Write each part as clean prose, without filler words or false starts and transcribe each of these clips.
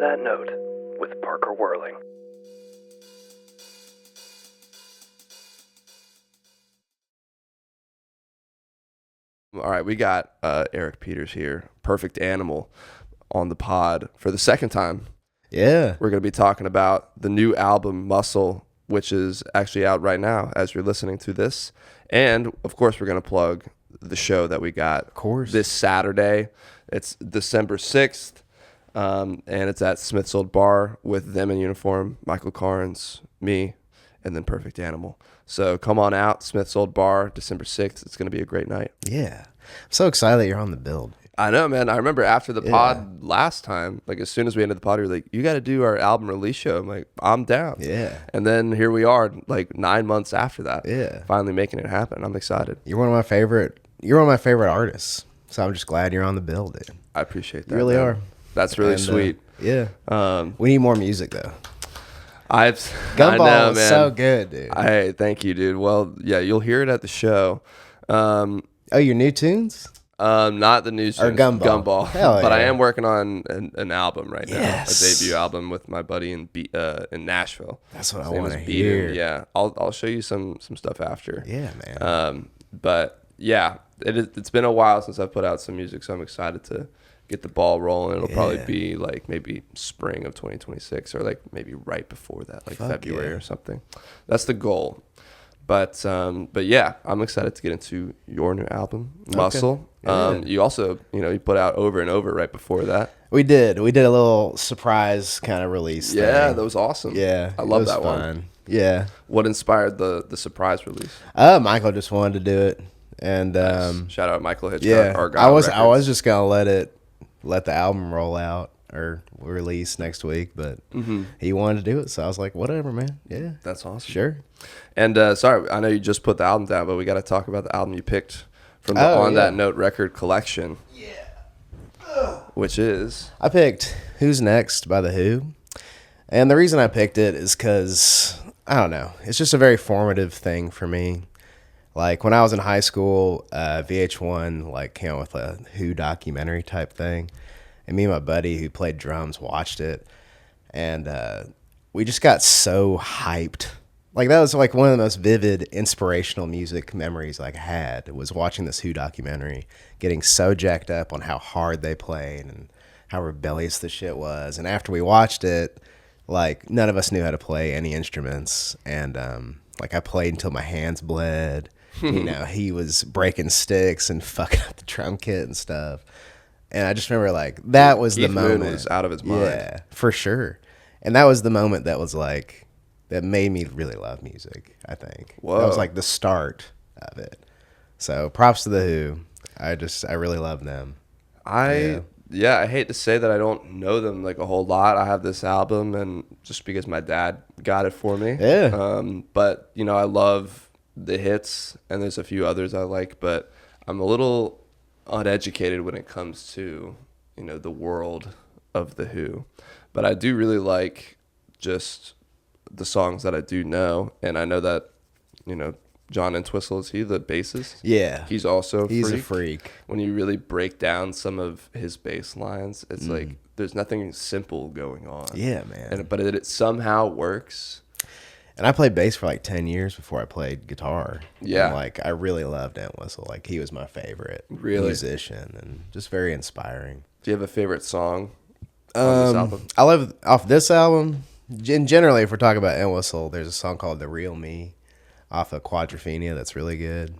That Note with Parker Whirling. All right, we got Eric Peters here, Perfect Animal, on the pod for the second time. Yeah. We're going to be talking about the new album, Muscle, which is actually out right now as you're listening to this. And, of course, we're going to plug the show that we got this Saturday. It's December 6th, and it's at Smiths Olde Bar with them in uniform, Michael Carnes, me, and then Perfect Animal. So come on out, Smiths Olde Bar, December 6th. It's going to be a great night. Yeah. I'm so excited that you're on the build. I know, man. I remember after the pod last time, like as soon as we ended the pod, you were like, you got to do our album release show. I'm like, I'm down. Yeah. And then here we are, like 9 months after that. Yeah. Finally making it happen. I'm excited. You're one of my favorite artists. So I'm just glad you're on the build, dude. I appreciate that. You really are. That's really sweet. Yeah. We need more music though. I Gumball know, is man. so good, dude. Hey, thank you, dude. Well, yeah, you'll hear it at the show. Oh, your new tunes? Not the new tunes, Gumball. Hell but yeah. I am working on an album right now, a Yes. debut album with my buddy in Nashville. That's what His I name want to is hear. Beaton. Yeah, I'll show you some stuff after. Yeah, man. But yeah, it's been a while since I've put out some music, so I'm excited to get the ball rolling. It'll probably be like maybe spring of 2026 or like maybe right before that, like February or something. That's the goal. But yeah, I'm excited to get into your new album, Muscle. You also, you put out Over and Over right before that. We did a little surprise kind of release thing. Yeah, that was awesome. Yeah, I love it was that fun. one. Yeah. What inspired the surprise release? Michael just wanted to do it, and Nice. Shout out Michael Hitchcock. yeah, Argyle Records. I was just gonna let the album roll out or release next week, but he wanted to do it, so I was like, whatever, man. Yeah, That's awesome. sure. And sorry, I know you just put the album down, but we got to talk about the album you picked from the On That Note record collection. Yeah. Which is? I picked Who's Next by The Who. And the reason I picked it is because, I don't know, it's just a very formative thing for me. Like, when I was in high school, VH1, like, came out with a Who documentary type thing. And me and my buddy who played drums watched it. And we just got so hyped. Like, that was, like, one of the most vivid, inspirational music memories I had, was watching this Who documentary, getting so jacked up on how hard they played and how rebellious the shit was. And after we watched it, like, none of us knew how to play any instruments. And, like, I played until my hands bled. He was breaking sticks and fucking up the drum kit and stuff. And I just remember, like, that was Keith the moment. Moon was out of his mind. Yeah, for sure. And that was the moment that was, like, that made me really love music, I think. Whoa. That was, like, the start of it. So, props to The Who. I really love them. I hate to say that I don't know them like a whole lot. I have this album, and just because my dad got it for me. Yeah. But I love the hits, and there's a few others I like, but I'm a little uneducated when it comes to the world of The Who. But I do really like just the songs that I do know, and I know that John Entwistle, is he the bassist? Yeah. He's also a freak. When you really break down some of his bass lines, it's like there's nothing simple going on. Yeah, man. But it somehow works. And I played bass for like 10 years before I played guitar. Yeah. And, like, I really loved Entwistle. Like, he was my favorite musician and just very inspiring. Do you have a favorite song on this album? I love, off this album, generally, if we're talking about Entwistle, there's a song called The Real Me off of Quadrophenia that's really good.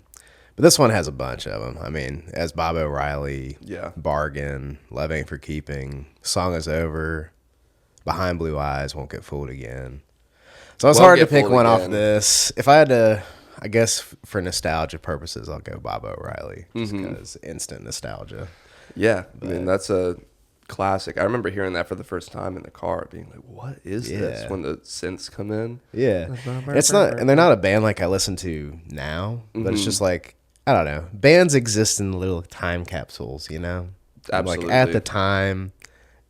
But this one has a bunch of them. I mean, as Bob O'Reilly, Bargain, Love Ain't For Keeping, Song Is Over, Behind Blue Eyes, Won't Get Fooled Again. So it's hard to pick one off this. If I had to, I guess for nostalgia purposes, I'll go Bob O'Reilly, just because instant nostalgia. Yeah, I mean, that's a classic. I remember hearing that for the first time in the car, being like, what is this? When the synths come in. Yeah. It's not, and they're not a band like I listen to now, but it's just like, I don't know. Bands exist in little time capsules, Absolutely. Like, at the time,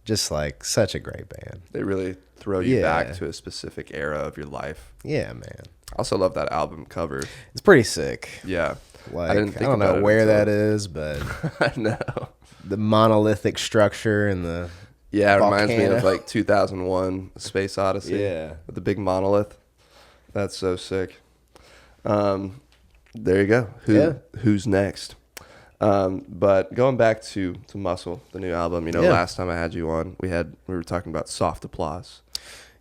just like such a great band. They really throw you back to a specific era of your life. Yeah, man. I also love that album cover. It's pretty sick. Yeah. Like, I don't know where that is, but I know. The monolithic structure and the Yeah, it reminds me volcano. of like 2001 Space Odyssey. Yeah. With the big monolith. That's so sick. There you go. Who's next? But going back to Muscle, the new album, last time I had you on, we were talking about Soft Applause.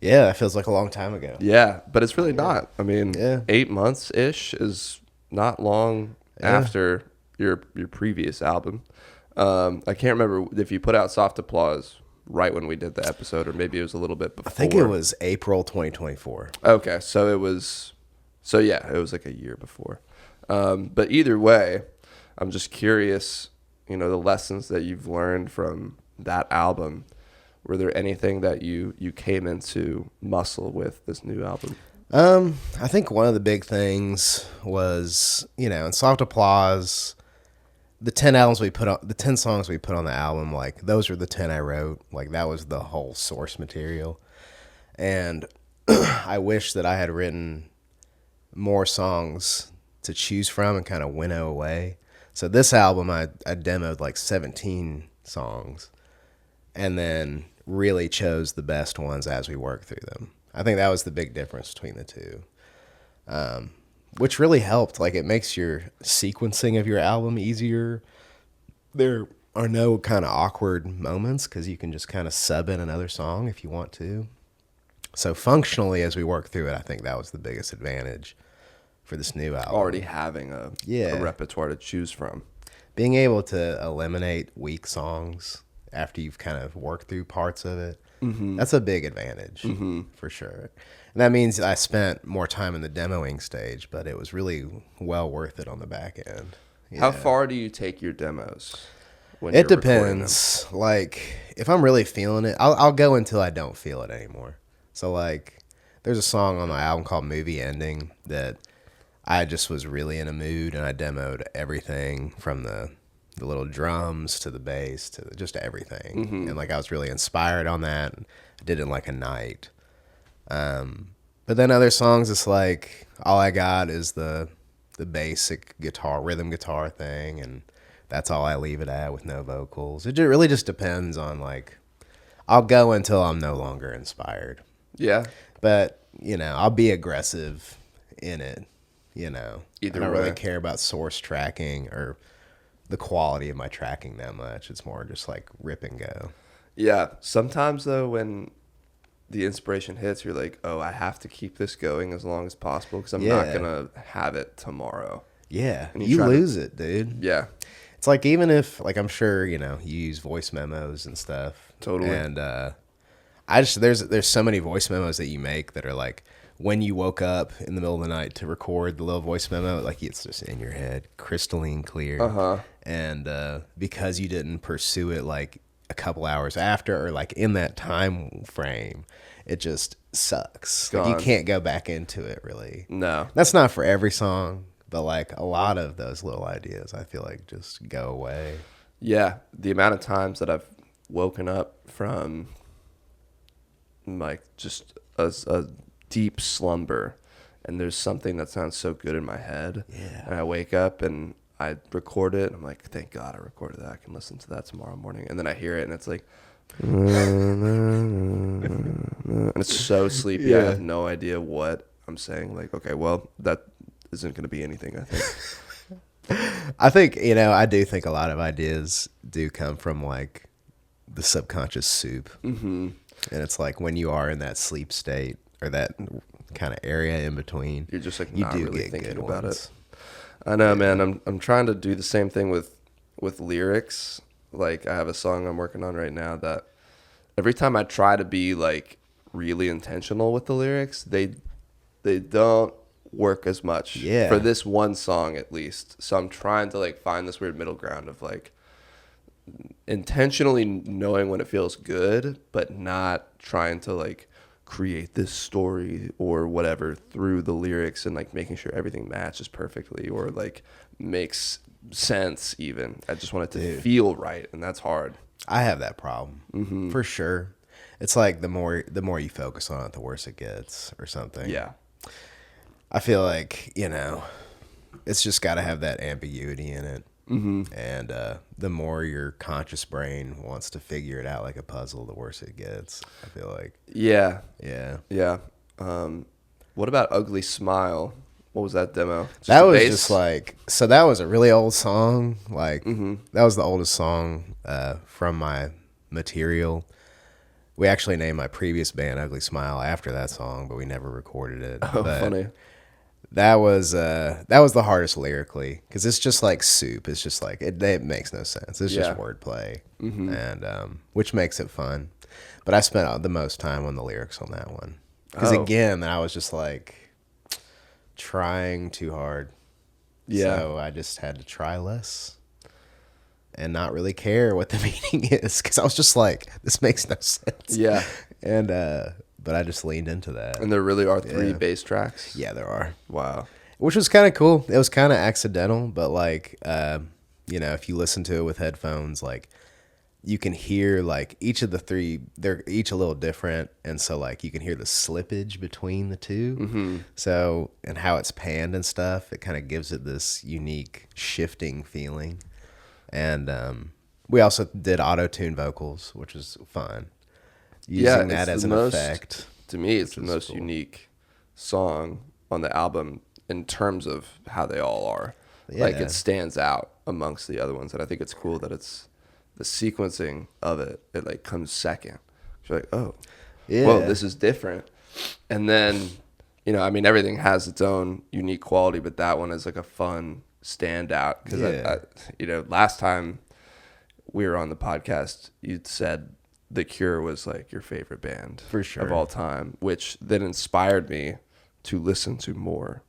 Yeah, that feels like a long time ago. Yeah, but it's really not. I mean, Yeah. 8 months ish is not long after your previous album. I can't remember if you put out Soft Applause right when we did the episode, or maybe it was a little bit before. I think it was April 2024. Okay, so it was like a year before. But either way, I'm just curious, the lessons that you've learned from that album. Were there anything that you came into Muscle with this new album? I think one of the big things was, in Soft Applause, the 10 songs we put on the album, like those were the 10 I wrote. Like that was the whole source material. And I wish that I had written more songs to choose from and kind of winnow away. So this album, I demoed like 17 songs and then really chose the best ones as we worked through them. I think that was the big difference between the two, which really helped. Like it makes your sequencing of your album easier. There are no kind of awkward moments because you can just kind of sub in another song if you want to. So functionally, as we work through it, I think that was the biggest advantage for this new album. Already having a repertoire to choose from. Being able to eliminate weak songs after you've kind of worked through parts of it, that's a big advantage for sure. And that means I spent more time in the demoing stage, but it was really well worth it on the back end. Yeah. How far do you take your demos? It depends. Like if I'm really feeling it, I'll go until I don't feel it anymore. So like there's a song on my album called Movie Ending that I just was really in a mood, and I demoed everything from the little drums to the bass to just everything. And like I was really inspired on that. I did it in like a night. But then other songs, it's like all I got is the basic rhythm guitar thing, and that's all I leave it at with no vocals. It really just depends on like, I'll go until I'm no longer inspired. Yeah. But, I'll be aggressive in it, I don't really care about source tracking or the quality of my tracking that much. It's more just like rip and go. Yeah. Sometimes though, when the inspiration hits, you're like, oh, I have to keep this going as long as possible because I'm not going to have it tomorrow. Yeah. You lose it, dude. Yeah. It's like, even if, like, I'm sure, you use voice memos and stuff. Totally. And there's so many voice memos that you make that are like, when you woke up in the middle of the night to record the little voice memo, like it's just in your head, crystalline clear. And because you didn't pursue it like a couple hours after or like in that time frame, it just sucks. Like, you can't go back into it really. No. That's not for every song, but like a lot of those little ideas, I feel like just go away. Yeah. The amount of times that I've woken up from like just a deep slumber and there's something that sounds so good in my head. Yeah. And I wake up and I record it. I'm like, thank God I recorded that. I can listen to that tomorrow morning. And then I hear it and it's like, and it's so sleepy. Yeah. I have no idea what I'm saying. Like, okay, well, that isn't going to be anything, I think. I think, I do think a lot of ideas do come from like the subconscious soup. And it's like when you are in that sleep state or that kind of area in between, you're just like you not do really get thinking good about ones. it. I know, man. I'm trying to do the same thing with lyrics. Like I have a song I'm working on right now that every time I try to be like really intentional with the lyrics, they don't work as much. Yeah. For this one song at least. So I'm trying to like find this weird middle ground of like intentionally knowing when it feels good, but not trying to like create this story or whatever through the lyrics and like making sure everything matches perfectly or like makes sense even. I just want it to feel right, and that's hard. I have that problem for sure. It's like the more you focus on it, the worse it gets or something. Yeah. I feel like, it's just got to have that ambiguity in it. And the more your conscious brain wants to figure it out like a puzzle, the worse it gets, I feel like. Yeah. Yeah. Yeah. What about Ugly Smile? What was that demo? That was bass? just like, so that was a really old song. Like, that was the oldest song from my material. We actually named my previous band Ugly Smile after that song, but we never recorded it. Oh, but funny. That was the hardest lyrically, because it's just like soup. It's just like, it makes no sense. It's just wordplay, and which makes it fun. But I spent the most time on the lyrics on that one. Because again, I was just like trying too hard. Yeah. So I just had to try less and not really care what the meaning is, because I was just like, this makes no sense. Yeah. And but I just leaned into that. And there really are 3 bass tracks? Yeah, there are. Wow. Which was kind of cool. It was kind of accidental, but like, if you listen to it with headphones, like, you can hear like each of the 3, they're each a little different, and so like you can hear the slippage between the 2. So, and how it's panned and stuff, it kind of gives it this unique shifting feeling. And we also did auto-tune vocals, which was fun. Using that as an effect. To me, it's the most unique song on the album in terms of how they all are. Yeah. Like, it stands out amongst the other ones, and I think it's cool that it's the sequencing of it. It like comes second. You're like, oh, whoa, this is different. And then, everything has its own unique quality, but that one is like a fun standout. Because last time we were on the podcast, you said The Cure was like your favorite band for sure of all time, which then inspired me to listen to more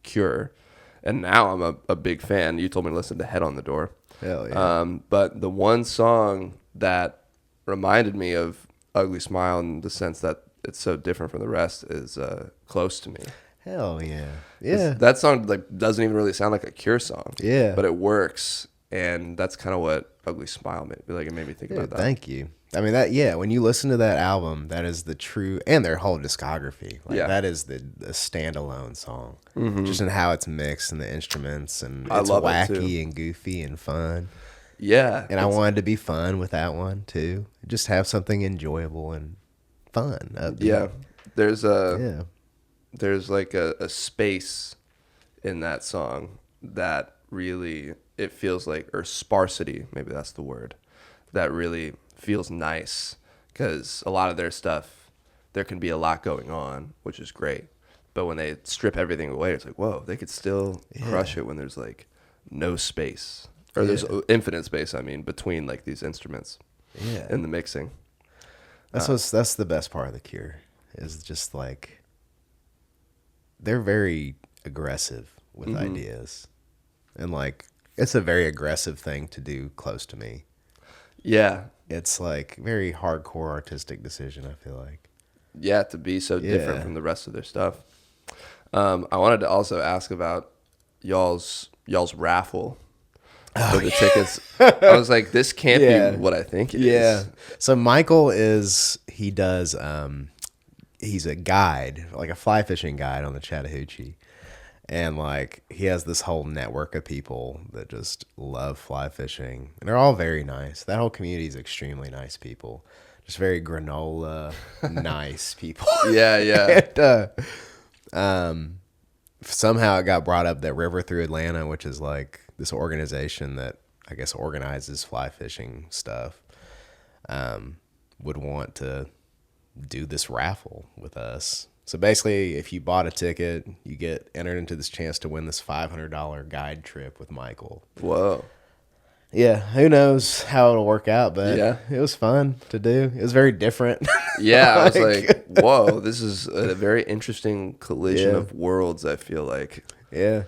Cure. And now I'm a big fan. You told me to listen to Head on the Door. Hell yeah. But the one song that reminded me of Ugly Smile in the sense that it's so different from the rest is Close to Me. Hell yeah. Yeah. That song like doesn't even really sound like a Cure song. Yeah. But it works, and that's kind of what Ugly Smile made me think about that. Thank you. I mean, when you listen to that album, that is the true, and their whole discography, that is the standalone song. Just in how it's mixed and the instruments, and it's wacky and goofy and fun. Yeah. And I wanted to be fun with that one too. Just have something enjoyable and fun. Yeah. There's like a space in that song that really, it feels like, or sparsity, maybe that's the word, that really feels nice, because a lot of their stuff, there can be a lot going on, which is great, but when they strip everything away, it's like, whoa, they could still crush it when there's like no space, or there's infinite space, between like these instruments in the mixing. That's the best part of The Cure, is just like, they're very aggressive with ideas, and like, it's a very aggressive thing to do Close to Me. Yeah. It's like very hardcore artistic decision, I feel like. Yeah, to be so different from the rest of their stuff. I wanted to also ask about y'all's raffle for the tickets. I was like, this can't be what I think it is. Yeah. So Michael he's a guide, like a fly fishing guide on the Chattahoochee. And like, he has this whole network of people that just love fly fishing, and they're all very nice. That whole community is extremely nice people, just very granola, nice people. Yeah. And, somehow it got brought up that River Through Atlanta, which is like this organization that I guess organizes fly fishing stuff, would want to do this raffle with us. So basically, if you bought a ticket, you get entered into this chance to win this $500 guide trip with Michael. Whoa. Yeah, who knows how it'll work out, but it was fun to do. It was very different. Yeah, I was like, whoa, this is a very interesting collision of worlds, I feel like. Yeah.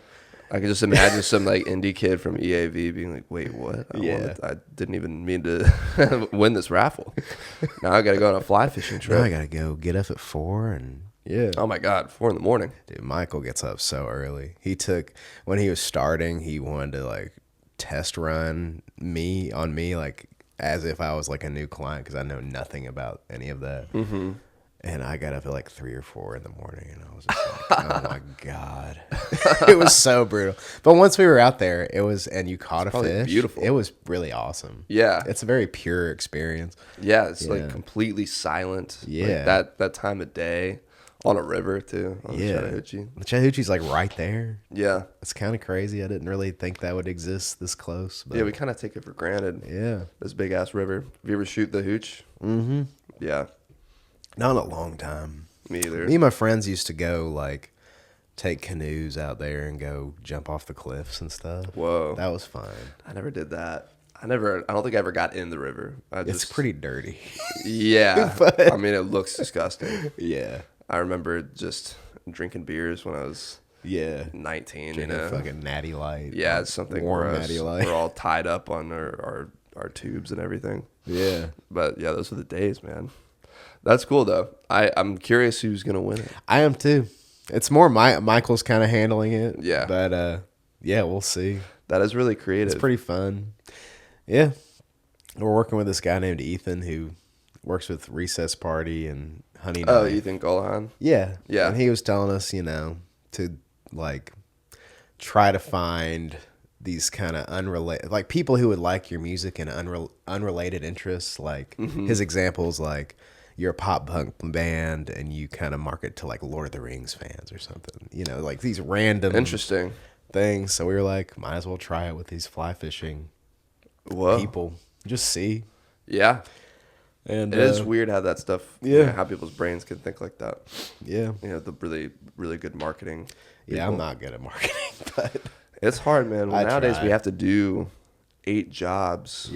I can just imagine some like indie kid from EAV being like, wait, what? I didn't even mean to win this raffle. Now I got to go on a fly fishing trip. Now I got to go get up at 4 and... Yeah. Oh my God, 4 a.m. Dude, Michael gets up so early. When he was starting, he wanted to like test run me like as if I was like a new client, because I know nothing about any of that. And I got up at like 3 or 4 in the morning, and I was just like, "Oh my god!" It was so brutal. But once we were out there, it was, and you caught a fish. Beautiful. It was really awesome. Yeah, it's a very pure experience. Yeah, it's like completely silent. Yeah, like that time of day on a river too. On the Chattahoochee. The Chattahoochee's like right there. Yeah, it's kind of crazy. I didn't really think that would exist this close. But yeah, we kind of take it for granted. Yeah, this big ass river. Have you ever shoot the hooch? Mm-hmm. Yeah. Not in a long time. Me either. Me and my friends used to go like take canoes out there and go jump off the cliffs and stuff. Whoa. That was fun. I never did that. I don't think I ever got in the river. It's pretty dirty. Yeah. But, I mean, it looks disgusting. Yeah. I remember just drinking beers when I was 19, Drinking fucking Natty Light. Yeah, it's something warm gross. Natty Light. We're all tied up on our tubes and everything. Yeah. But yeah, those were the days, man. That's cool though. I'm curious who's gonna win it. I am too. It's more Michael's kind of handling it. Yeah. But yeah, we'll see. That is really creative. It's pretty fun. Yeah. We're working with this guy named Ethan who works with Recess Party and Honey Knife. Oh, Ethan Golahan? Yeah. Yeah. And he was telling us, to like try to find these kind of unrelated, like people who would like your music and unrelated interests. Like his examples, like you're a pop punk band and you kind of market to like Lord of the Rings fans or something, like these random interesting things. So we were like, might as well try it with these fly fishing people. Just see. Yeah. And it is weird how that stuff, how people's brains can think like that. Yeah. The really, really good marketing. Yeah, I'm not good at marketing, but it's hard, man. Well, nowadays try. we have to do 8 jobs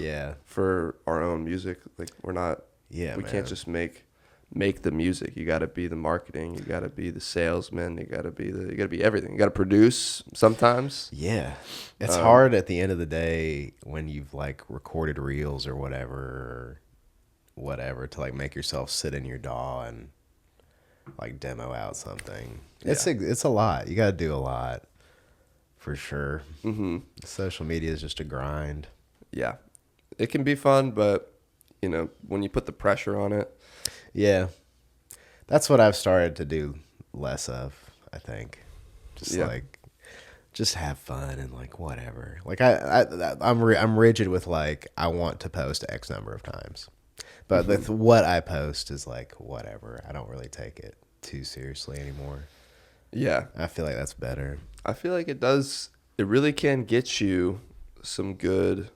for our own music. Like we're not, we can't just make the music. You got to be the marketing. You got to be the salesman. You got to be everything. You got to produce sometimes. Yeah. It's hard at the end of the day when you've like recorded reels or whatever to like make yourself sit in your DAW and like demo out something. Yeah. It's a lot. You got to do a lot for sure. Mm-hmm. Social media is just a grind. Yeah. It can be fun, but when you put the pressure on it. Yeah. That's what I've started to do less of, I think. Just have fun and like whatever. Like I'm rigid with like I want to post X number of times. But with what I post is like whatever. I don't really take it too seriously anymore. Yeah. I feel like that's better. I feel like it does. It really can get you some good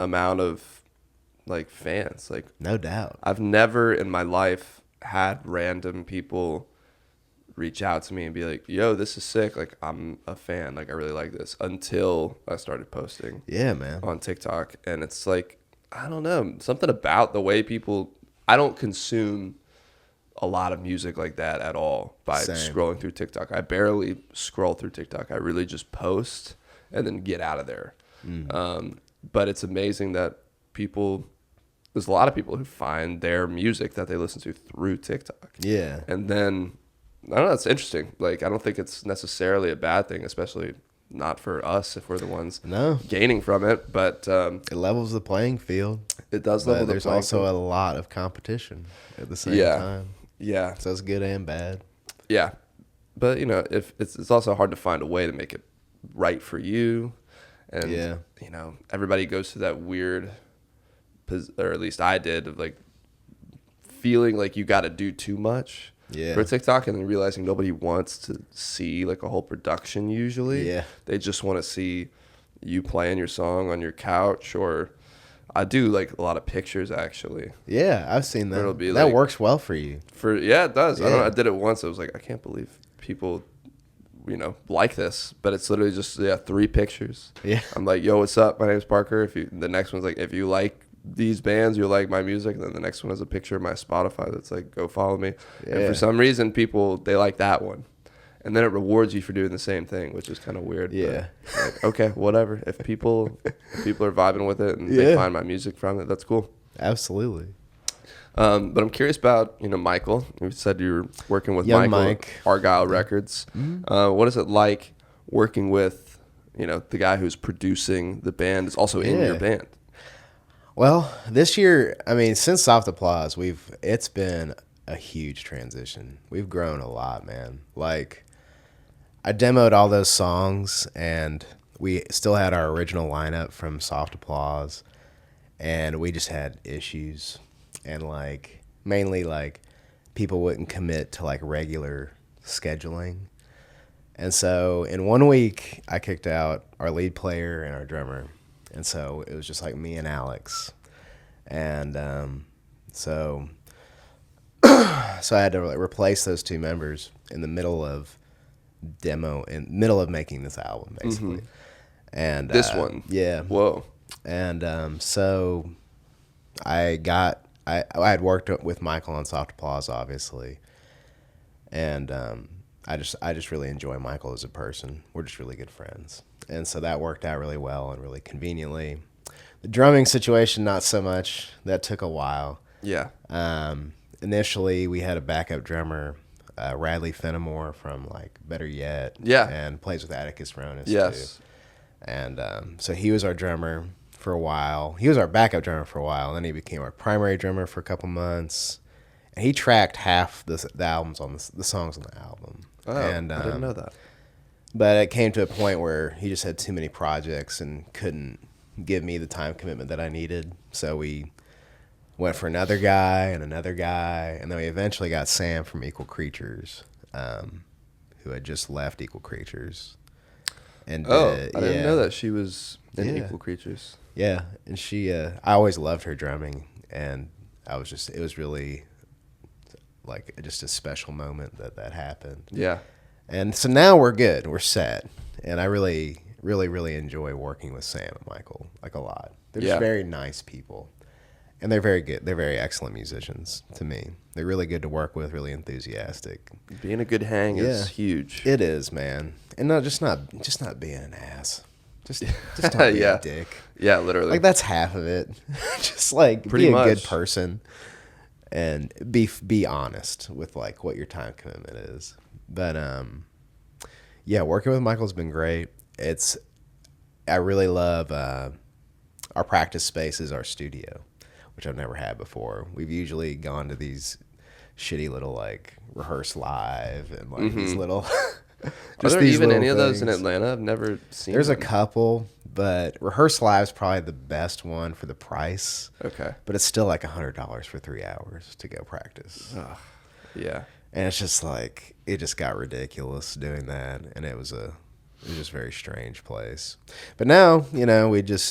amount of like fans. Like no doubt. I've never in my life had random people reach out to me and be like, yo, this is sick. Like I'm a fan. Like I really like this until I started posting. Yeah, man. On TikTok. And it's like, I don't know, something about the way I don't consume a lot of music like that at all by scrolling through TikTok. I barely scroll through TikTok. I really just post and then get out of there. But it's amazing that there's a lot of people who find their music that they listen to through TikTok. Yeah. And then, I don't know, it's interesting. Like, I don't think it's necessarily a bad thing, especially not for us if we're the ones gaining from it. But it levels the playing field. It does level the playing field. There's also a lot of competition at the same time. Yeah. So it's good and bad. Yeah. But, if it's also hard to find a way to make it right for you. And, everybody goes through that weird, or at least I did, of like feeling like you got to do too much for TikTok and then realizing nobody wants to see like a whole production usually. Yeah. They just want to see you playing your song on your couch, or I do like a lot of pictures actually. Yeah, I've seen that. That like, works well for you. It does. Yeah. I did it once. I was like, I can't believe people like this, but it's literally just 3 pictures. Yeah. I'm like, yo, what's up? My name's Parker. The next one's like, if you like these bands, you like my music. And then the next one is a picture of my Spotify that's like, go follow me. Yeah. And for some reason, they like that one. And then it rewards you for doing the same thing, which is kind of weird. Yeah. Like, okay, whatever. If people are vibing with it and they find my music from it, that's cool. Absolutely. But I'm curious about, Michael. You said you were working with Mike. Argyle Records. Mm-hmm. What is it like working with, the guy who's producing the band is also in your band? Well, this year, I mean, since Soft Applause, it's been a huge transition. We've grown a lot, man. Like, I demoed all those songs, and we still had our original lineup from Soft Applause, and we just had issues. And, like, mainly, like, people wouldn't commit to, like, regular scheduling. And so in 1 week, I kicked out our lead player and our drummer. And so it was just like me and Alex. And so I had to like replace those two members in the middle of making this album, basically. Mm-hmm. And This one? Yeah. Whoa. And so I had worked with Michael on Soft Applause, obviously. And I just really enjoy Michael as a person. We're just really good friends. And so that worked out really well and really conveniently. The drumming situation, not so much. That took a while. Yeah. Initially, we had a backup drummer, Radley Fenimore from like Better Yet. Yeah. And plays with Atticus Ronis Yes. too. And so he was our drummer for a while. He was our backup drummer for a while. And then he became our primary drummer for a couple months. And he tracked half the albums on the songs on the album. Oh, and, I didn't know that. But it came to a point where he just had too many projects and couldn't give me the time commitment that I needed. So we went for another guy, and then we eventually got Sam from Equal Creatures, who had just left Equal Creatures. And I didn't know that she was in Equal Creatures. Yeah, and she, I always loved her drumming, and it was really like just a special moment that happened. Yeah. And so now we're good. We're set. And I really, really, really enjoy working with Sam and Michael, like a lot. They're just very nice people. And they're very good. They're very excellent musicians to me. They're really good to work with, really enthusiastic. Being a good hang is huge. It is, man. And just not being an ass. Just not being a dick. Yeah, literally. Like that's half of it. Just like Pretty be a much. good person and be honest with like what your time commitment is. But yeah, working with Michael's been great. I really love our practice space is our studio, which I've never had before. We've usually gone to these shitty little like rehearse live and like these little. Are there even any of those in Atlanta? I've never seen. There's them. a couple, but rehearse live is probably the best one for the price. Okay. But it's still like $100 for 3 hours to go practice. Yeah. And it's just like it just got ridiculous doing that, and it was just a very strange place. But now,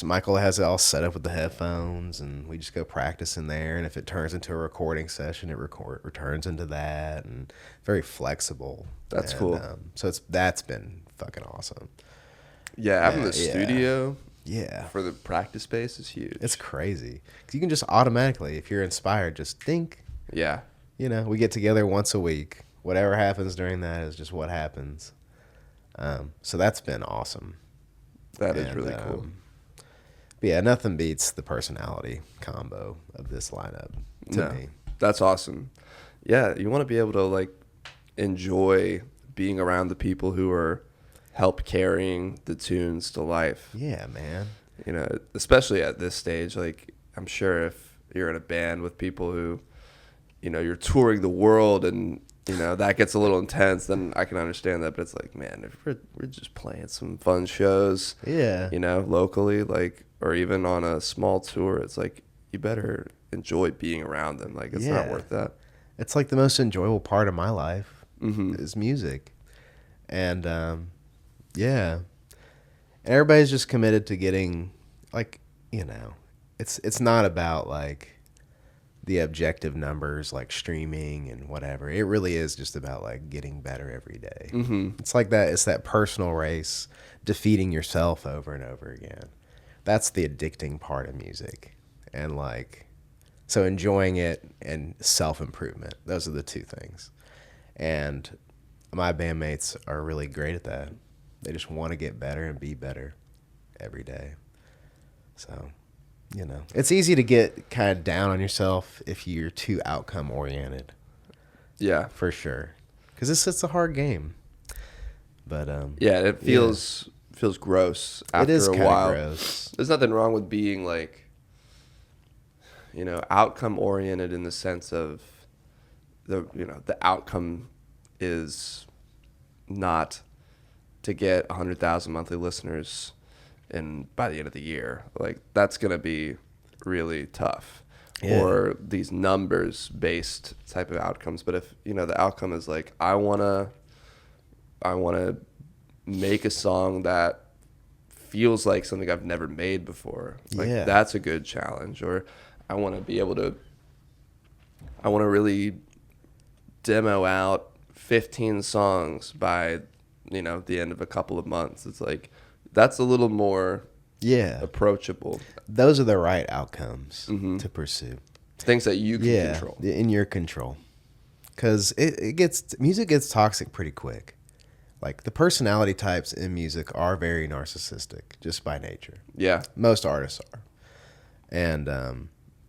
Michael has it all set up with the headphones, and we just go practice in there. And if it turns into a recording session, it returns into that, and very flexible. That's cool. So that's been fucking awesome. Yeah, having the studio for the practice space is huge. It's crazy. 'Cause you can just automatically, if you're inspired, just think. Yeah. We get together once a week. Whatever happens during that is just what happens. So that's been awesome. That is really cool. But yeah, nothing beats the personality combo of this lineup to me. That's awesome. Yeah, you want to be able to like enjoy being around the people who are help carrying the tunes to life. Yeah, man. Especially at this stage, like I'm sure if you're in a band with people who, you're touring the world and that gets a little intense, then I can understand that. But it's like, man, if we're just playing some fun shows, locally, like, or even on a small tour, it's like you better enjoy being around them. Like, it's not worth that. It's like the most enjoyable part of my life is music, and and everybody's just committed to getting like it's not about like the objective numbers like streaming and whatever. It really is just about like getting better every day. It's like that. It's that personal race, defeating yourself over and over again. That's the addicting part of music. And like, so enjoying it and self-improvement. Those are the two things. And my bandmates are really great at that. They just want to get better and be better every day. So, it's easy to get kind of down on yourself if you're too outcome oriented. Yeah, for sure. Because it's a hard game. But it feels gross after it is a while. Gross. There's nothing wrong with being like, outcome oriented in the sense of the outcome is not to get 100,000 monthly listeners by the end of the year. Like, that's going to be really tough. Yeah. Or these numbers based type of outcomes. But if, the outcome is like, I want to make a song that feels like something I've never made before. Like, that's a good challenge. Or I want to really demo out 15 songs by, the end of a couple of months. It's like, that's a little more approachable. Those are the right outcomes to pursue. Things that you can control. In your control. Because music gets toxic pretty quick. Like, the personality types in music are very narcissistic, just by nature. Yeah. Most artists are. And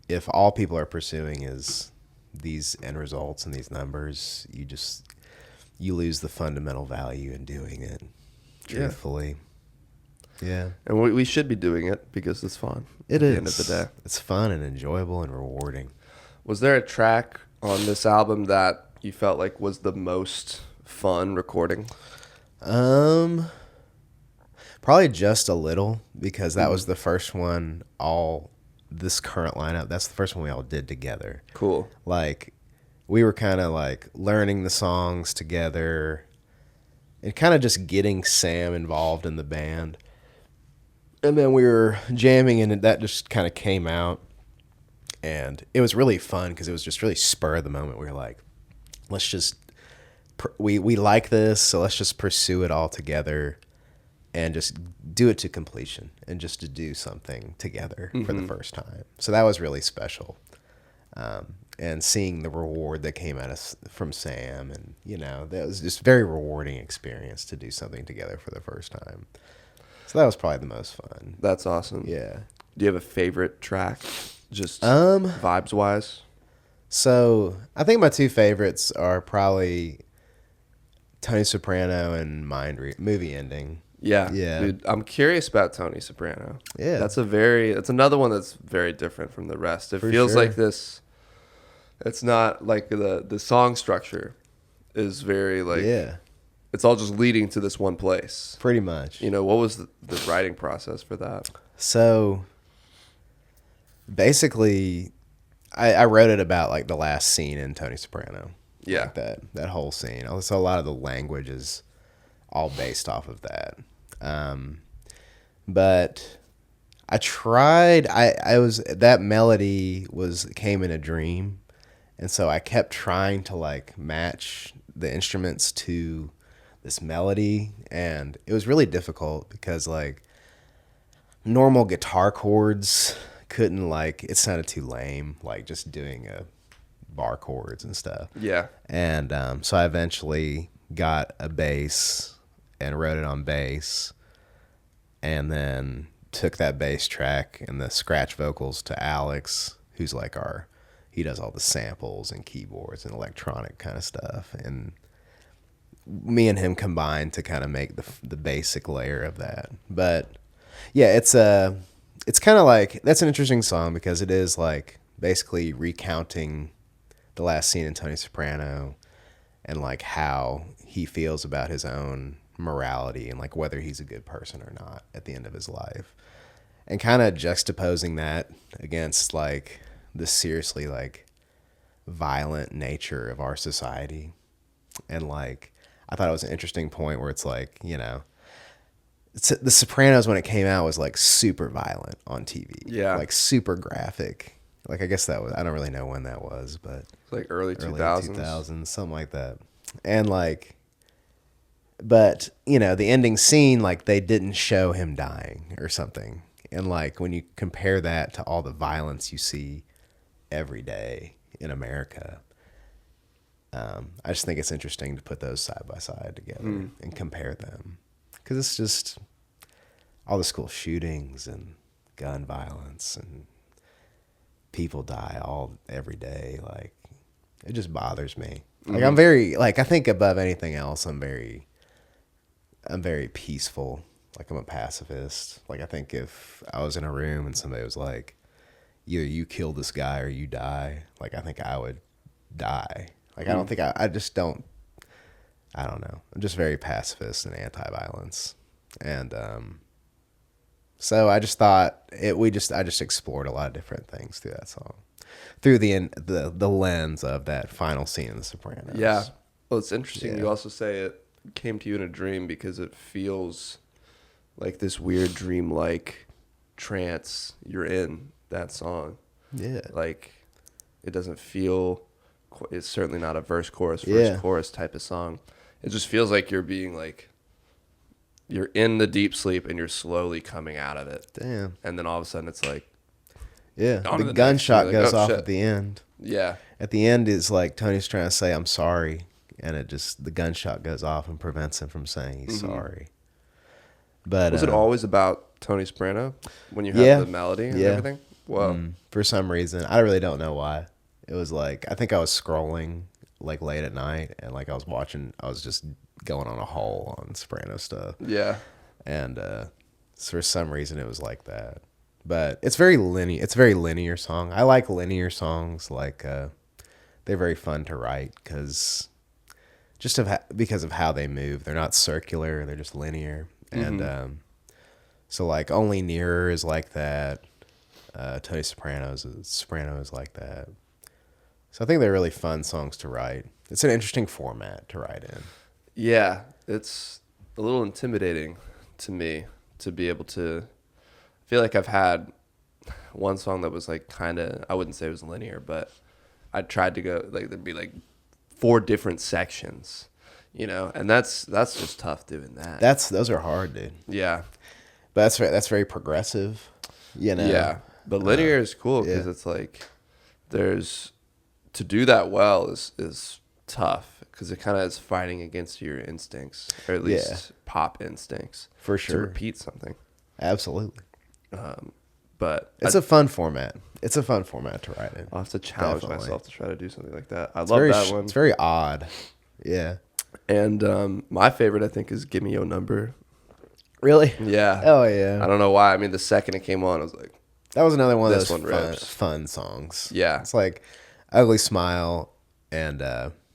if all people are pursuing is these end results and these numbers, you lose the fundamental value in doing it, truthfully. Yeah. And we should be doing it because it's fun. It is. At the end of the day. It's fun and enjoyable and rewarding. Was there a track on this album that you felt like was the most fun recording? Probably Just a Little, because that was the first one, this current lineup, that's the first one we all did together. Cool. Like, we were kind of like learning the songs together and kind of just getting Sam involved in the band. And then we were jamming and that just kind of came out. And it was really fun because it was just really spur of the moment. We were like, let's just, we like this, so let's just pursue it all together and just do it to completion and just to do something together for the first time. So that was really special. And seeing the reward that came at us from Sam, and, that was just a very rewarding experience to do something together for the first time. So that was probably the most fun. That's awesome. Yeah. Do you have a favorite track, just vibes-wise? So I think my two favorites are probably Tony Soprano and Movie Ending. Yeah. Dude, I'm curious about Tony Soprano. Yeah. That's another one that's very different from the rest. It feels like this, it's not like the song structure is very like, it's all just leading to this one place. Pretty much. What was the writing process for that? So basically, I wrote it about like the last scene in Tony Soprano. Yeah. Like that whole scene. So a lot of the language is all based off of that. But I tried, that melody came in a dream. And so I kept trying to like match the instruments to this melody. And it was really difficult because like normal guitar chords couldn't, like, it sounded too lame, like just doing bar chords and stuff. Yeah. And so I eventually got a bass and wrote it on bass, and then took that bass track and the scratch vocals to Alex, who's like he does all the samples and keyboards and electronic kind of stuff, and me and him combined to kind of make the basic layer of that. But yeah, it's kind of like, that's an interesting song because it is like basically recounting the last scene in Tony Soprano and like how he feels about his own morality and like whether he's a good person or not at the end of his life, and kind of juxtaposing that against like the seriously like violent nature of our society. And like, I thought it was an interesting point where it's like, The Sopranos, when it came out, was like super violent on TV. Yeah. Like super graphic. Like, I guess that was, I don't really know when that was, but like early 2000s. 2000s, something like that. And like, but the ending scene, like they didn't show him dying or something. And like, when you compare that to all the violence you see every day in America, I just think it's interesting to put those side by side together and compare them. Because it's just all the school shootings and gun violence and people die every day. Like, it just bothers me. Like, I'm very, like, I think above anything else, I'm very peaceful. Like, I'm a pacifist. Like, I think if I was in a room and somebody was like, either you kill this guy or you die, like, I think I would die. Like I don't think I just don't. I don't know. I'm just very pacifist and anti-violence, and so I just thought I just explored a lot of different things through that song, through the lens of that final scene in The Sopranos. Yeah. Well, it's interesting. Yeah. You also say it came to you in a dream because it feels like this weird dream-like trance you're in that song. Yeah. Like it doesn't feel. It's certainly not a verse chorus chorus type of song. It just feels like you're being like. You're in the deep sleep and you're slowly coming out of it. Damn. And then all of a sudden it's like. Yeah. On to The the gunshot next. You're like, goes oh, off shit. at the end. Yeah. At the end is like Tony's trying to say I'm sorry, and the gunshot goes off and prevents him from saying he's sorry. But Was it always about Tony Soprano when you had the melody and everything? Whoa. For some reason, I really don't know why. It was like I think I was scrolling like late at night, and like I was just going on a haul on Soprano stuff. Yeah. And so for some reason it was like that. But it's very linear. It's a very linear song. I like linear songs. Like they're very fun to write because of how they move. They're not circular. They're just linear. And so like Only Nearer is like that. Tony Soprano is like that. So I think they're really fun songs to write. It's an interesting format to write in. Yeah. It's a little intimidating to me to be able to. I feel like I've had one song that was like kind of, I wouldn't say it was linear, but I tried to go like there'd be like 4 different sections, and that's just tough doing that. Those are hard, dude. Yeah. But that's very progressive, Yeah. But linear is cool because it's like to do that well is tough because it kind of is fighting against your instincts, or at least pop instincts. For sure. To repeat something. Absolutely. But it's a fun format. It's a fun format to write in. I'll have to challenge Definitely. myself to try to do something like that. I It's love very, that one. It's very odd. Yeah. And my favorite, I think, is Give Me Your Number. Really? Yeah. Oh, yeah. I don't know why. I mean, the second it came on, I was like, That was another one of This those one rips. fun songs. Yeah. It's like Ugly Smile and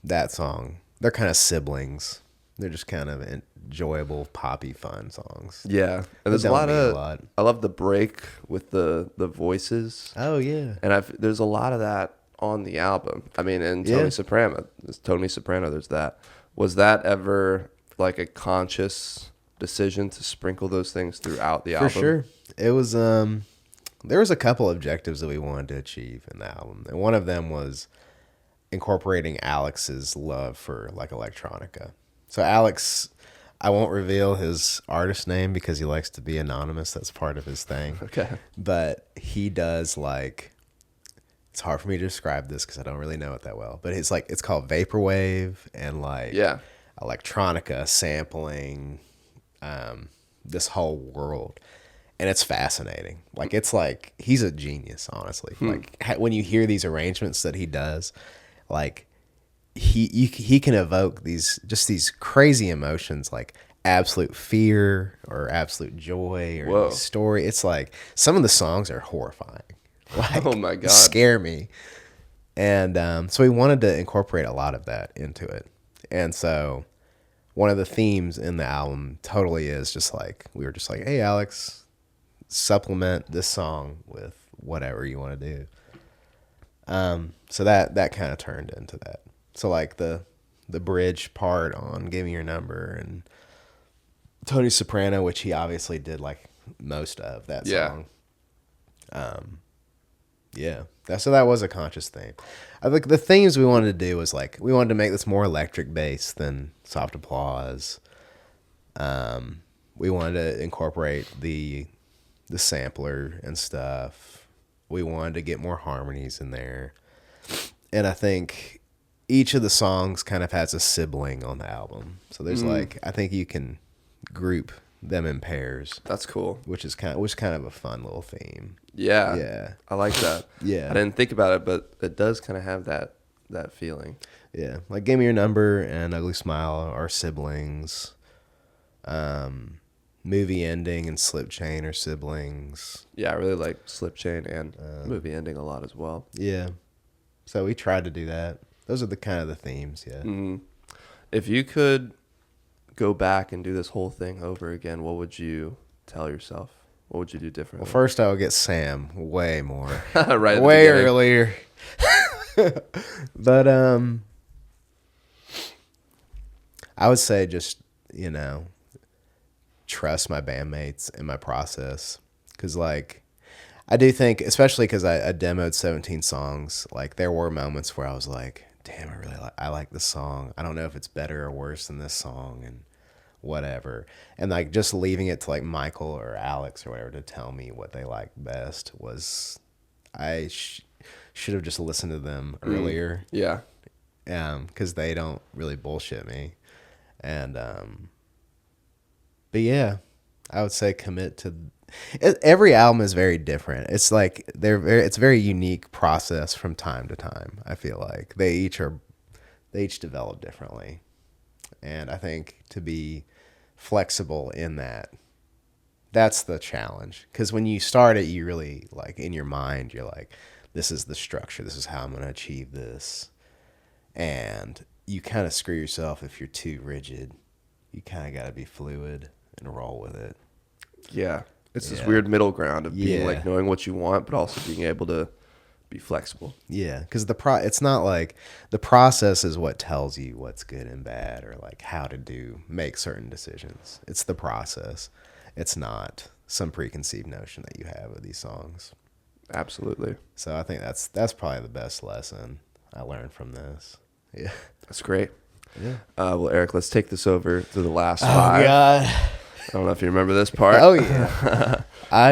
that song. They're kind of siblings. They're just kind of enjoyable, poppy, fun songs. yeah. And there's a don't lot mean of, a lot. I love the break with the voices. Oh, yeah. And there's a lot of that on the album. I mean, in Yeah. Tony Soprano, there's that. Was that ever like a conscious decision to sprinkle those things throughout the album? For sure. It was, there was a couple objectives that we wanted to achieve in the album. And one of them was incorporating Alex's love for like electronica. So Alex, I won't reveal his artist name because he likes to be anonymous. That's part of his thing. Okay. But he does like, it's hard for me to describe this because I don't really know it that well. But it's called vaporwave and like electronica sampling, this whole world, and it's fascinating. Like it's like he's a genius, honestly. Like when you hear these arrangements that he does, like he can evoke these crazy emotions like absolute fear or absolute joy or story. It's like some of the songs are horrifying. Like, oh my God. Scare me. And so we wanted to incorporate a lot of that into it. And so one of the themes in the album totally is just like, we were just like, hey, Alex, supplement this song with whatever you want to do. So that kind of turned into that. So like the bridge part on Give Me Your Number and Tony Soprano, which he obviously did like most of that song. So that was a conscious theme. I think the themes we wanted to do was like, we wanted to make this more electric bass than Soft Applause. We wanted to incorporate the sampler and stuff. We wanted to get more harmonies in there. And I think each of the songs kind of has a sibling on the album. So there's like, I think you can group them in pairs. That's cool. Which is kind of a fun little theme. Yeah. Yeah. I like that. Yeah. I didn't think about it, but it does kind of have that feeling. Yeah. Like Give Me Your Number and Ugly Smile are siblings. Movie Ending and Slip Chain are siblings. Yeah, I really like Slip Chain and Movie Ending a lot as well. Yeah. So we tried to do that. Those are the kind of the themes, yeah. Mm-hmm. If you could go back and do this whole thing over again, what would you tell yourself? What would you do differently? Well, first I would get Sam way more. Right at the way beginning. earlier. But I would say just, trust my bandmates in my process. Because, like, I do think, especially because I demoed 17 songs, like, there were moments where I was like, damn, I like this song. I don't know if it's better or worse than this song and whatever. And, like, just leaving it to, like, Michael or Alex or whatever to tell me what they liked best was, I should have just listened to them earlier. Yeah. Because they don't really bullshit me. And, but yeah, I would say commit to. Every album is very different. It's like it's a very unique process from time to time. I feel like they each develop differently, and I think to be flexible in that's the challenge. Because when you start it, you really like in your mind, you're like, this is the structure. This is how I'm going to achieve this, and you kind of screw yourself if you're too rigid. You kind of got to be fluid and roll with it. Yeah. It's this weird middle ground of being like knowing what you want, but also being able to be flexible. Yeah, because it's not like the process is what tells you what's good and bad or like how to make certain decisions. It's the process. It's not some preconceived notion that you have of these songs. Absolutely. So I think that's probably the best lesson I learned from this. Yeah, that's great. Yeah. Well, Eric, let's take this over to the last Oh, 5. God. I don't know if you remember this part. Oh, yeah.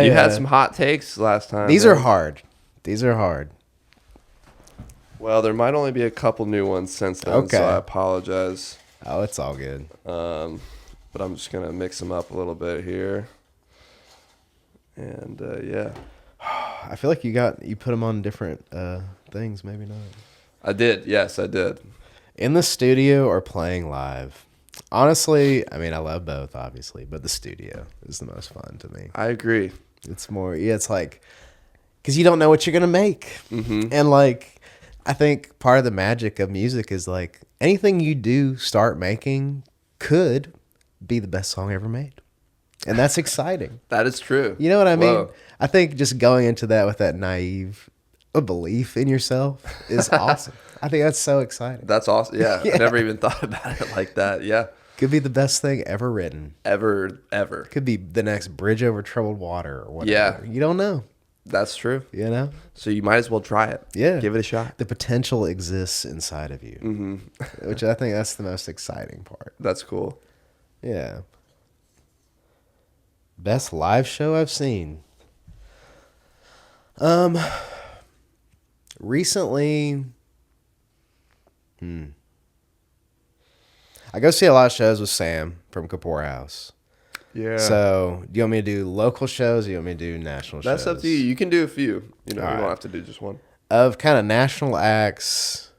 You had some hot takes last time. These are hard. These are hard. Well, there might only be a couple new ones since then, so I apologize. Oh, it's all good. But I'm just going to mix them up a little bit here. And, yeah. I feel like you put them on different things, maybe not. I did. Yes, I did. In the studio or playing live? Honestly, I mean, I love both, obviously, but the studio is the most fun to me. I agree. It's more, it's like, because you don't know what you're going to make. Mm-hmm. And, like, I think part of the magic of music is, like, anything you do start making could be the best song ever made. And that's exciting. That is true. You know what I mean? Whoa. I think just going into that with that naive belief in yourself is awesome. I think that's so exciting. That's awesome. Yeah, I never even thought about it like that. Yeah. Could be the best thing ever written. Ever. Could be the next Bridge Over Troubled Water or whatever. Yeah. You don't know. That's true. You know? So you might as well try it. Yeah. Give it a shot. The potential exists inside of you. Mm-hmm. Which I think that's the most exciting part. That's cool. Yeah. Best live show I've seen. Recently, I go see a lot of shows with Sam from Kapoor House. Yeah. So, do you want me to do local shows or do you want me to do national shows? That's up to you. You can do a few. You don't have to do just one. Of kind of national acts,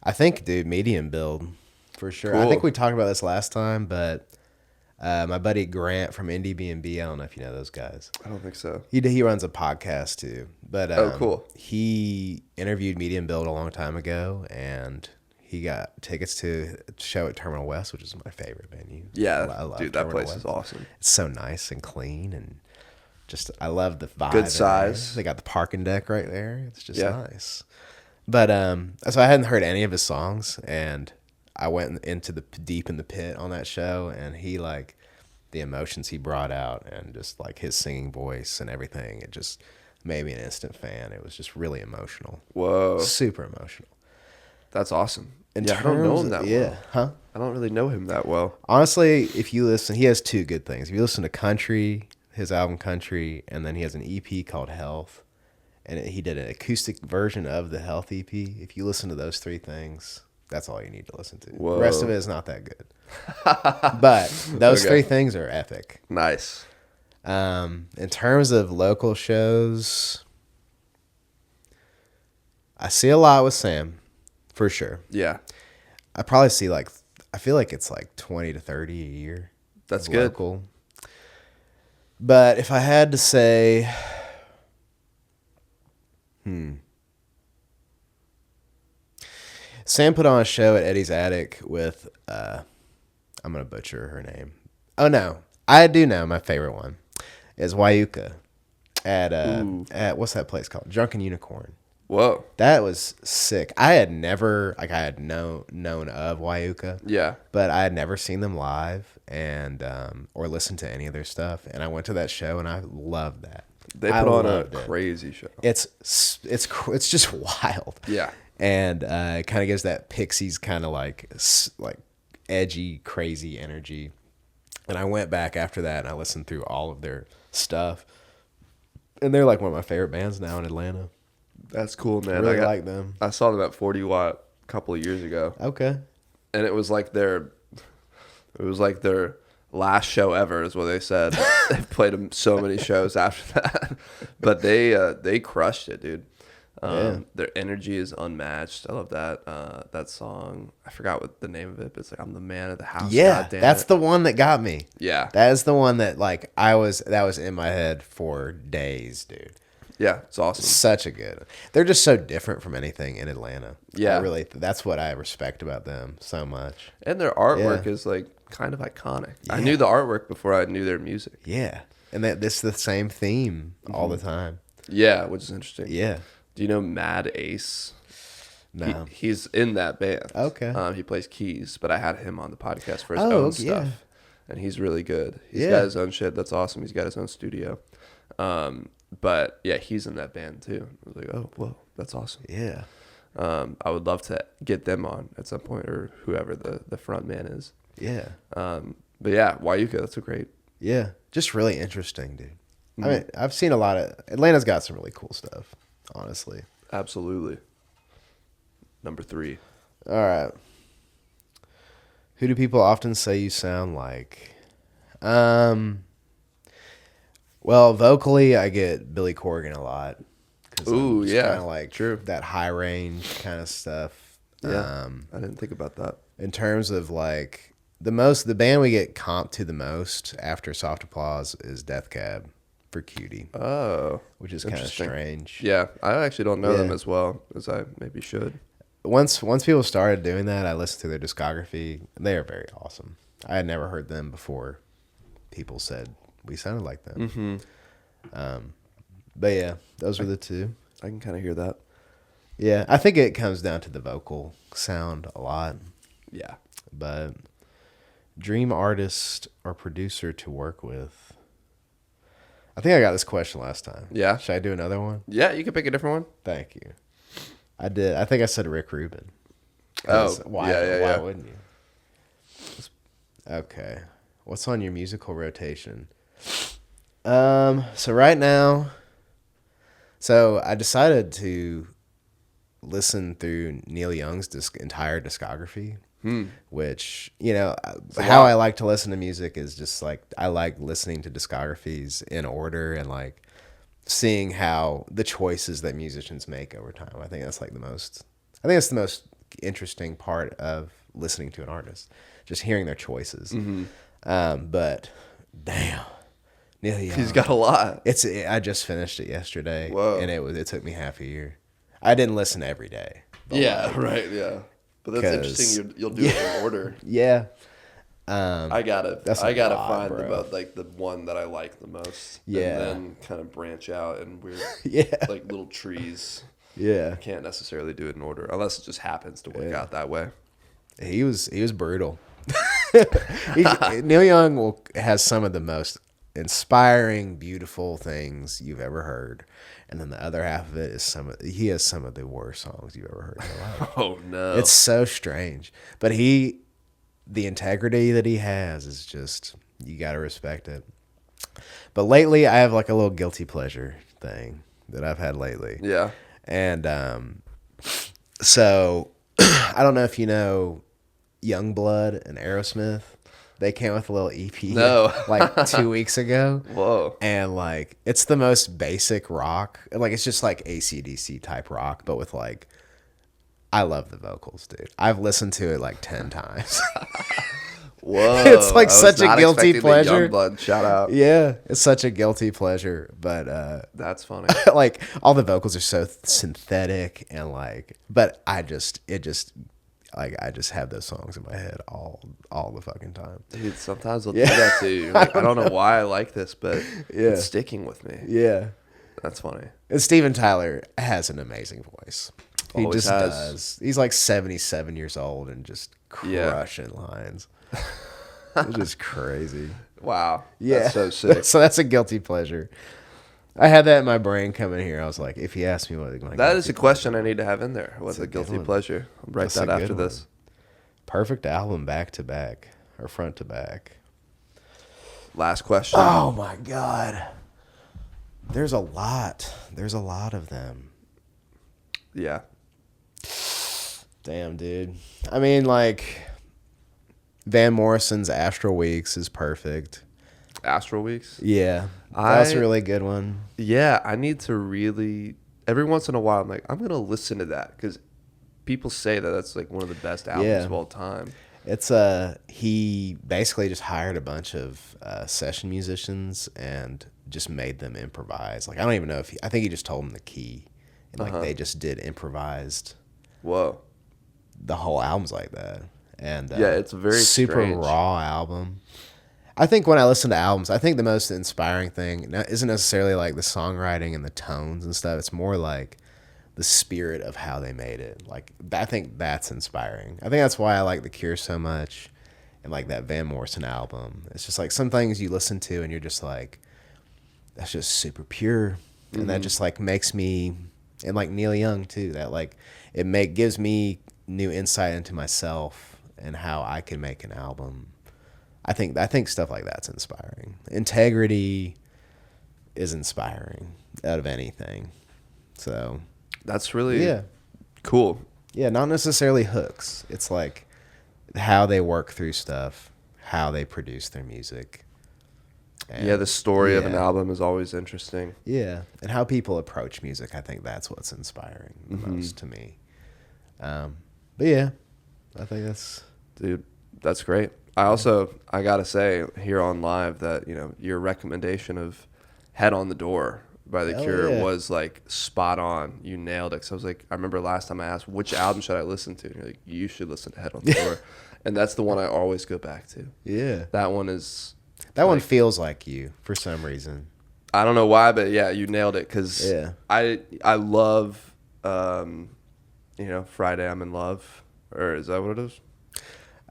I think, dude, medium build, for sure. Cool. I think we talked about this last time, but my buddy Grant from Indie B&B, I don't know if you know those guys. I don't think so. He runs a podcast too. But cool. He interviewed Medium Build a long time ago, and he got tickets to a show at Terminal West, which is my favorite venue. Yeah, I love dude, that Terminal place West. is awesome. It's so nice and clean, and just I love the vibe. Good size. They got the parking deck right there. It's just nice. But so I hadn't heard any of his songs, and I went into deep in the pit on that show, and he like the emotions he brought out, and just like his singing voice and everything. It just made me an instant fan. It was just really emotional. Whoa. Super emotional. That's awesome. I don't know him that well. Yeah. Huh? I don't really know him that well. Honestly, if you listen, he has two good things. If you listen to Country, his album Country, and then he has an EP called Health, and he did an acoustic version of the Health EP. If you listen to those three things, that's all you need to listen to. Whoa. The rest of it is not that good. But those three things are epic. Nice. In terms of local shows, I see a lot with Sam, for sure. Yeah. I probably see I feel like it's like 20 to 30 a year. That's good. Local. But if I had to say, Sam put on a show at Eddie's Attic with I'm gonna butcher her name. Oh no, I do know my favorite one is Wayuka at what's that place called? Drunken Unicorn. Whoa. That was sick. I had never known of Wayuka. Yeah. But I had never seen them live and or listened to any of their stuff. And I went to that show and I loved that. They put on a crazy show. It's just wild. Yeah. And it kind of gives that Pixies kind of like edgy, crazy energy. And I went back after that and I listened through all of their stuff. And they're like one of my favorite bands now in Atlanta. That's cool, man. I really like them. I saw them at 40 Watt a couple of years ago. Okay. And it was like their last show ever is what they said. They've played them so many shows after that. But they crushed it, dude. Their energy is unmatched. I love that song. I forgot what the name of it, but it's like I'm the man of the house. Yeah, that's the one that got me. Yeah. That is the one that that was in my head for days, dude. Yeah, it's awesome. Such a good. They're just so different from anything in Atlanta. Yeah. That's what I respect about them so much. And their artwork is like kind of iconic. Yeah. I knew the artwork before I knew their music. Yeah. And this is the same theme all the time. Yeah, which is interesting. Yeah. Do you know Mad Ace? No. He's in that band. Okay. He plays keys, but I had him on the podcast for his own stuff. Yeah. And he's really good. He's got his own shit. That's awesome. He's got his own studio. But yeah, he's in that band too. I was like, oh, whoa, that's awesome. Yeah. I would love to get them on at some point, or whoever the front man is. Yeah. But yeah, Wayuka, that's a great. Yeah. Just really interesting, dude. I mean, I've seen a lot of Atlanta's got some really cool stuff, honestly. Absolutely. Number 3. All right. Who do people often say you sound like? Well, vocally, I get Billy Corgan a lot. Ooh, yeah. Kind of like that high range kind of stuff. Yeah, I didn't think about that. In terms of like the band we get comped to the most after Soft Applause is Death Cab for Cutie. Oh, which is kind of strange. Yeah, I actually don't know them as well as I maybe should. Once people started doing that, I listened to their discography. They are very awesome. I had never heard them before. People said we sounded like them. Mm-hmm. But yeah, those were the two. I can kind of hear that. Yeah, I think it comes down to the vocal sound a lot. Yeah. But dream artist or producer to work with. I think I got this question last time. Yeah. Should I do another one? Yeah, you can pick a different one. Thank you. I did. I think I said Rick Rubin. Oh, why wouldn't you? Okay. What's on your musical rotation? So right now, I decided to listen through Neil Young's entire discography, which, how I like to listen to music is just like, I like listening to discographies in order and like seeing how the choices that musicians make over time. I think that's the most interesting part of listening to an artist, just hearing their choices. Mm-hmm. But damn, Neil Young, he's got a lot. I just finished it yesterday. Whoa. And it took me half a year. I didn't listen every day. Yeah, right. Yeah, but that's interesting. You'll do it in order. Yeah. I gotta find the one that I like the most. Yeah. And then kind of branch out and weird like little trees. Yeah. I can't necessarily do it in order unless it just happens to work out that way. He was brutal. Neil Young has some of the most inspiring, beautiful things you've ever heard. And then the other half of it is he has some of the worst songs you've ever heard in your life. Oh no. It's so strange. But the integrity that he has is just, you got to respect it. But lately, I have like a little guilty pleasure thing that I've had lately. Yeah. And so I don't know if you know Youngblood and Aerosmith. They came with a little EP like 2 weeks ago. Whoa. And like, it's the most basic rock. Like, it's just like AC/DC type rock, but with like, I love the vocals, dude. I've listened to it like 10 times. Whoa. It's like such a guilty pleasure. Youngblood, shout out. Yeah, it's such a guilty pleasure, but that's funny. Like all the vocals are so synthetic and like, but it just like I just have those songs in my head all the fucking time. Dude, sometimes I'll do that too. You're like, I don't know why I like this, but it's sticking with me. Yeah. That's funny. And Steven Tyler has an amazing voice. He Always just has. does. He's like 77 years old and just crushing lines. It's just crazy. Wow. Yeah. That's so sick. So that's a guilty pleasure. I had that in my brain coming here. I was like, if he asked me what my that is a question I need to have in there. What's a guilty one. pleasure? I'll write That's that a good after one. this. Perfect album back to back or front to back. Last question. Oh my God. There's a lot. There's a lot of them. Yeah. Damn, dude. I mean, like, Van Morrison's Astral Weeks is perfect. Astral Weeks? Yeah. That's a really good one. Yeah, I need to really, every once in a while, I'm like, I'm going to listen to that because people say that that's like one of the best albums of all time. It's he basically just hired a bunch of session musicians and just made them improvise. Like, I don't even know if I think he just told them the key and like they just did improvised. Whoa. The whole album's like that. And yeah, it's a very super strange. raw album. I think when I listen to albums, I think the most inspiring thing isn't necessarily like the songwriting and the tones and stuff. It's more like the spirit of how they made it. Like, I think that's inspiring. I think that's why I like The Cure so much and like that Van Morrison album. It's just like some things you listen to and you're just like, that's just super pure. And that just like makes me, and like Neil Young too, that like gives me new insight into myself and how I can make an album. I think stuff like that's inspiring. Integrity is inspiring out of anything. So that's really cool. Yeah, not necessarily hooks. It's like how they work through stuff, how they produce their music. And the story of an album is always interesting. Yeah, and how people approach music, I think that's what's inspiring the most to me. But yeah, I think that's... Dude, that's great. I gotta say here on live that, your recommendation of Head on the Door by The Cure was like spot on. You nailed it. So I was like, I remember last time I asked, which album should I listen to? And you're like, you should listen to Head on the Door. And that's the one I always go back to. Yeah. That one is... That one feels like you for some reason. I don't know why, but yeah, you nailed it. Because I love, Friday I'm in Love. Or is that what it is?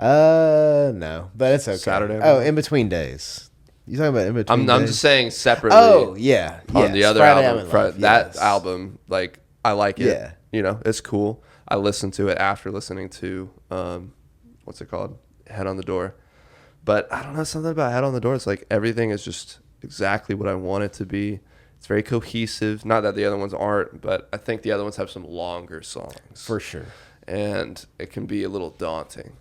No, but it's okay. Saturday? Oh, In Between Days. You talking about In Between Days? I'm just saying separately. Oh, yeah. On the other Friday album. That album, like, I like it. Yeah. It's cool. I listened to it after listening to, what's it called? Head on the Door. But I don't know, something about Head on the Door. It's like everything is just exactly what I want it to be. It's very cohesive. Not that the other ones aren't, but I think the other ones have some longer songs. For sure. And it can be a little daunting.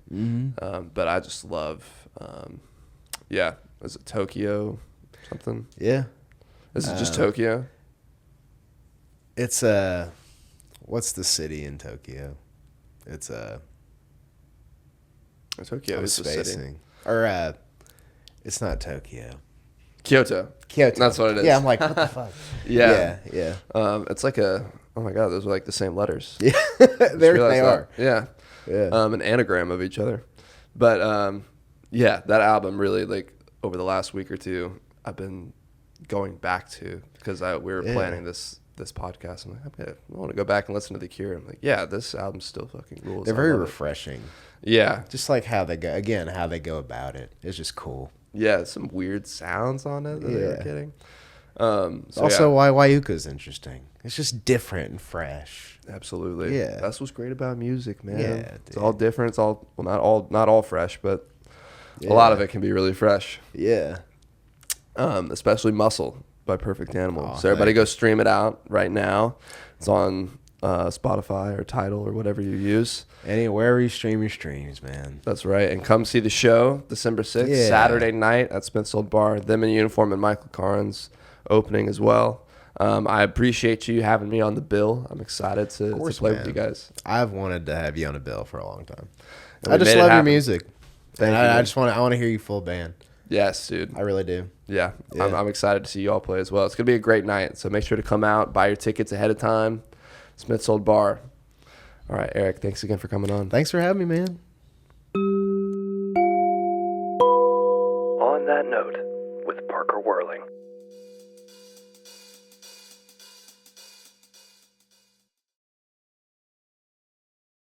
But I just love, is it Tokyo something? Yeah. Is it just Tokyo? It's, what's the city in Tokyo? It's, Tokyo is the city. Or, it's not Tokyo. Kyoto. That's what it is. Yeah, I'm like, what the fuck? Yeah. It's like oh my God, those are like the same letters. Yeah, they are. Yeah. An anagram of each other. But, that album really, like, over the last week or two, I've been going back to, because we were planning this podcast. I'm like, I want to go back and listen to The Cure. I'm like, yeah, this album still fucking rules. They're very refreshing. Yeah. Just like how they go about it. It's just cool. Yeah, some weird sounds on it that they were getting. Why Wayuka's interesting. It's just different and fresh. Absolutely. Yeah. That's what's great about music, man. Yeah, it's all different. It's all, well, not all fresh, but a lot of it can be really fresh. Yeah. Especially Muscle by Perfect Animal. So everybody go stream it out right now. It's on Spotify or Tidal or whatever you use. Anywhere you stream your streams, man. That's right. And come see the show December 6th, Saturday night at Smiths Olde Bar. Them in Uniform and Michael Carnes opening as well. I appreciate you having me on the bill. I'm excited to play with you guys. I've wanted to have you on a bill for a long time. I just love your music. Thank you. I want to hear you full band. Yes, dude. I really do. Yeah. I'm excited to see you all play as well. It's going to be a great night. So make sure to come out, buy your tickets ahead of time. Smiths Olde Bar. All right, Eric, thanks again for coming on. Thanks for having me, man. On that note, with Parker Whirling.